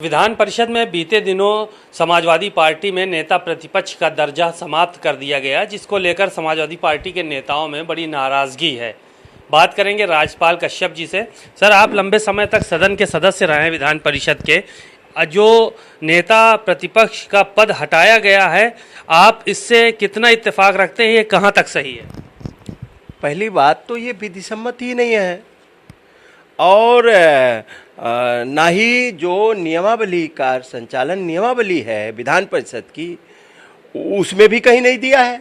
विधान परिषद में बीते दिनों समाजवादी पार्टी में नेता प्रतिपक्ष का दर्जा समाप्त कर दिया गया, जिसको लेकर समाजवादी पार्टी के नेताओं में बड़ी नाराजगी है। बात करेंगे राजपाल कश्यप जी से। सर, आप लंबे समय तक सदन के सदस्य रहे हैं विधान परिषद के। जो नेता प्रतिपक्ष का पद हटाया गया है, आप इससे कितना इत्तेफाक रखते हैं? ये कहाँ तक सही है? पहली बात तो ये विधि सम्मत ही नहीं है, और ना ही जो नियमावली का संचालन नियमावली है विधान परिषद की, उसमें भी कहीं नहीं दिया है।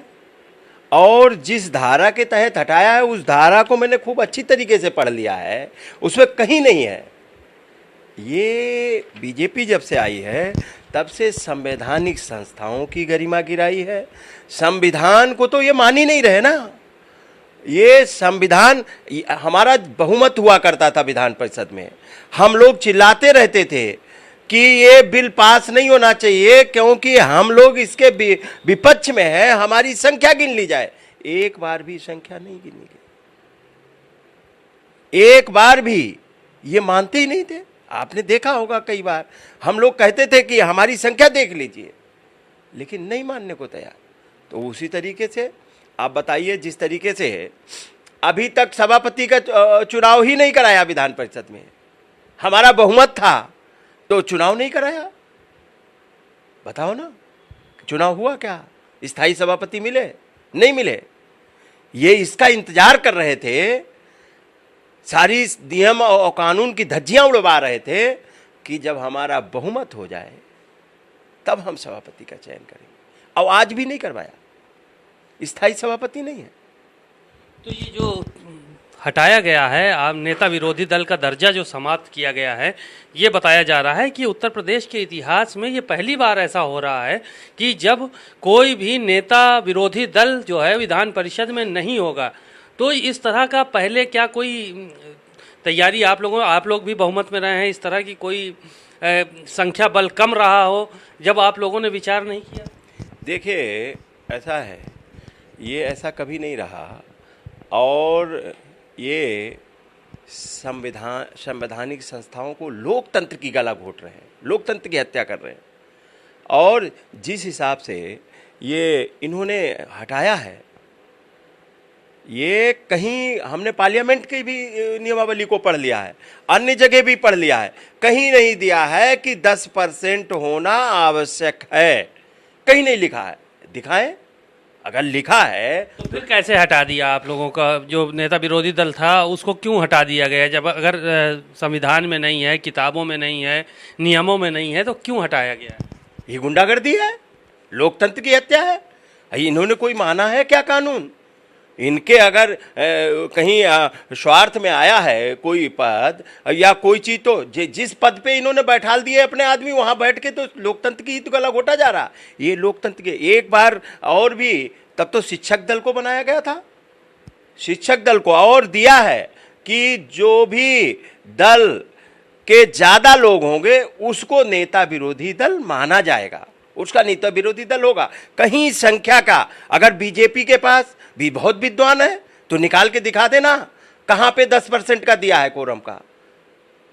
और जिस धारा के तहत हटाया है उस धारा को मैंने खूब अच्छी तरीके से पढ़ लिया है, उसमें कहीं नहीं है। ये बीजेपी जब से आई है तब से संवैधानिक संस्थाओं की गरिमा गिराई है। संविधान को तो ये मान ही नहीं रहे ना। ये संविधान, हमारा बहुमत हुआ करता था विधान परिषद में, हम लोग चिल्लाते रहते थे कि ये बिल पास नहीं होना चाहिए क्योंकि हम लोग इसके विपक्ष में है, हमारी संख्या गिन ली जाए। एक बार भी संख्या नहीं गिनी गई, एक बार भी ये मानते ही नहीं थे। आपने देखा होगा कई बार हम लोग कहते थे कि हमारी संख्या देख लीजिए, लेकिन नहीं मानने को तैयार। तो उसी तरीके से आप बताइए, जिस तरीके से अभी तक सभापति का चुनाव ही नहीं कराया विधान परिषद में, हमारा बहुमत था तो चुनाव नहीं कराया। बताओ ना, चुनाव हुआ क्या? स्थायी सभापति मिले? नहीं मिले। ये इसका इंतजार कर रहे थे, सारी नियम और कानून की धज्जियां उड़वा रहे थे कि जब हमारा बहुमत हो जाए तब हम सभापति का चयन करेंगे। और आज भी नहीं करवाया, स्थायी सभापति नहीं है। तो ये जो हटाया गया है, आप नेता विरोधी दल का दर्जा जो समाप्त किया गया है, ये बताया जा रहा है कि उत्तर प्रदेश के इतिहास में ये पहली बार ऐसा हो रहा है कि जब कोई भी नेता विरोधी दल जो है विधान परिषद में नहीं होगा। तो इस तरह का पहले क्या कोई तैयारी आप लोग भी बहुमत में रहे हैं, इस तरह की कोई संख्या बल कम रहा हो जब आप लोगों ने विचार नहीं किया? देखिए, ऐसा है, ये ऐसा कभी नहीं रहा। और ये संवैधानिक संस्थाओं को, लोकतंत्र की गला घोट रहे हैं, लोकतंत्र की हत्या कर रहे हैं। और जिस हिसाब से ये इन्होंने हटाया है, ये कहीं हमने पार्लियामेंट की भी नियमावली को पढ़ लिया है, अन्य जगह भी पढ़ लिया है, कहीं नहीं दिया है कि 10% होना आवश्यक है, कहीं नहीं लिखा है। दिखाएं, अगर लिखा है तो फिर कैसे हटा दिया आप लोगों का? जो नेता विरोधी दल था उसको क्यों हटा दिया गया? जब अगर संविधान में नहीं है, किताबों में नहीं है, नियमों में नहीं है, तो क्यों हटाया गया है? ये गुंडागर्दी है, लोकतंत्र की हत्या है। इन्होंने कोई माना है क्या कानून? इनके अगर कहीं स्वार्थ में आया है कोई पद या कोई चीज, तो जिस पद पे इन्होंने बैठाल दिए अपने आदमी, वहां बैठ के तो लोकतंत्र की तो गला घोटा जा रहा। ये लोकतंत्र के एक बार और भी, तब तो शिक्षक दल को बनाया गया था, शिक्षक दल को, और दिया है कि जो भी दल के ज्यादा लोग होंगे उसको नेता विरोधी दल माना जाएगा, उसका नेता विरोधी दल होगा। कहीं संख्या का, अगर बीजेपी के पास भी बहुत विद्वान है तो निकाल के दिखा देना कहां पे 10% का दिया है कोरम का।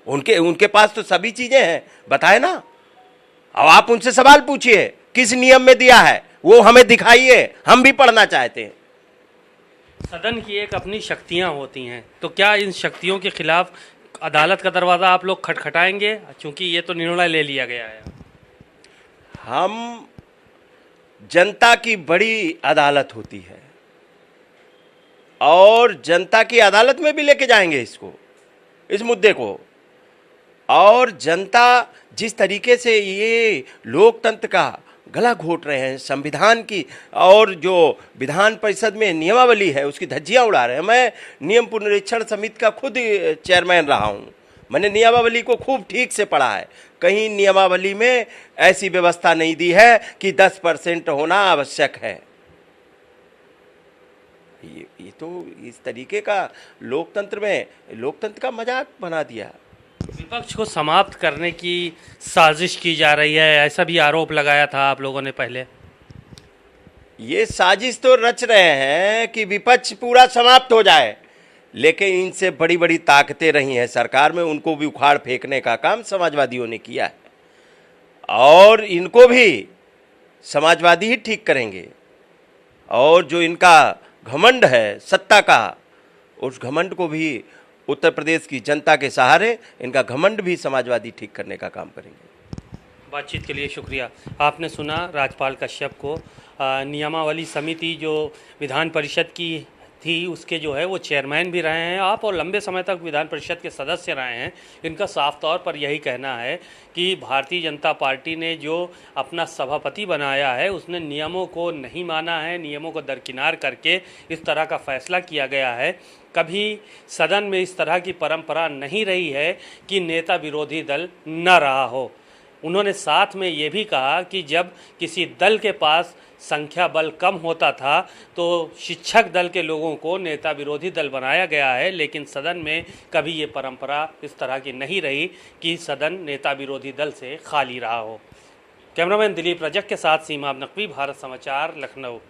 उनके पास तो सभी चीजें हैं, बताए ना। अब आप उनसे सवाल पूछिए किस नियम में दिया है, वो हमें दिखाइए, हम भी पढ़ना चाहते हैं। सदन की एक अपनी शक्तियां होती हैं, तो क्या इन शक्तियों के खिलाफ अदालत का दरवाजा आप लोग खटखटाएंगे? क्योंकि ये तो निर्णय ले लिया गया है। हम, जनता की बड़ी अदालत होती है और जनता की अदालत में भी लेके जाएंगे इसको, इस मुद्दे को। और जनता जिस तरीके से ये लोकतंत्र का गला घोट रहे हैं, संविधान की और जो विधान परिषद में नियमावली है उसकी धज्जियां उड़ा रहे हैं। मैं नियम पुनरीक्षण समिति का खुद चेयरमैन रहा हूं, मैंने नियमावली को खूब ठीक से पढ़ा है। कहीं नियमावली में ऐसी व्यवस्था नहीं दी है कि 10% होना आवश्यक है। ये तो इस तरीके का लोकतंत्र का मजाक बना दिया। विपक्ष को समाप्त करने की साजिश की जा रही है, ऐसा भी आरोप लगाया था आप लोगों ने पहले। ये साजिश तो रच रहे हैं कि विपक्ष पूरा समाप्त हो जाए, लेकिन इनसे बड़ी बड़ी ताकतें रही हैं सरकार में, उनको भी उखाड़ फेंकने का काम समाजवादियों ने किया है। और इनको भी समाजवादी ही ठीक करेंगे। और जो इनका घमंड है सत्ता का, उस घमंड को भी उत्तर प्रदेश की जनता के सहारे इनका घमंड भी समाजवादी ठीक करने का काम करेंगे। बातचीत के लिए शुक्रिया। आपने सुना राजपाल कश्यप को। नियमावली समिति जो विधान परिषद की थी उसके जो है वो चेयरमैन भी रहे हैं आप, और लंबे समय तक विधान परिषद के सदस्य रहे हैं। इनका साफ तौर पर यही कहना है कि भारतीय जनता पार्टी ने जो अपना सभापति बनाया है उसने नियमों को नहीं माना है, नियमों को दरकिनार करके इस तरह का फैसला किया गया है। कभी सदन में इस तरह की परंपरा नहीं रही है कि नेता विरोधी दल न रहा हो। उन्होंने साथ में ये भी कहा कि जब किसी दल के पास संख्या बल कम होता था तो शिक्षक दल के लोगों को नेता विरोधी दल बनाया गया है, लेकिन सदन में कभी ये परंपरा इस तरह की नहीं रही कि सदन नेता विरोधी दल से खाली रहा हो। कैमरामैन दिलीप रजक के साथ सीमा नकवी, भारत समाचार, लखनऊ।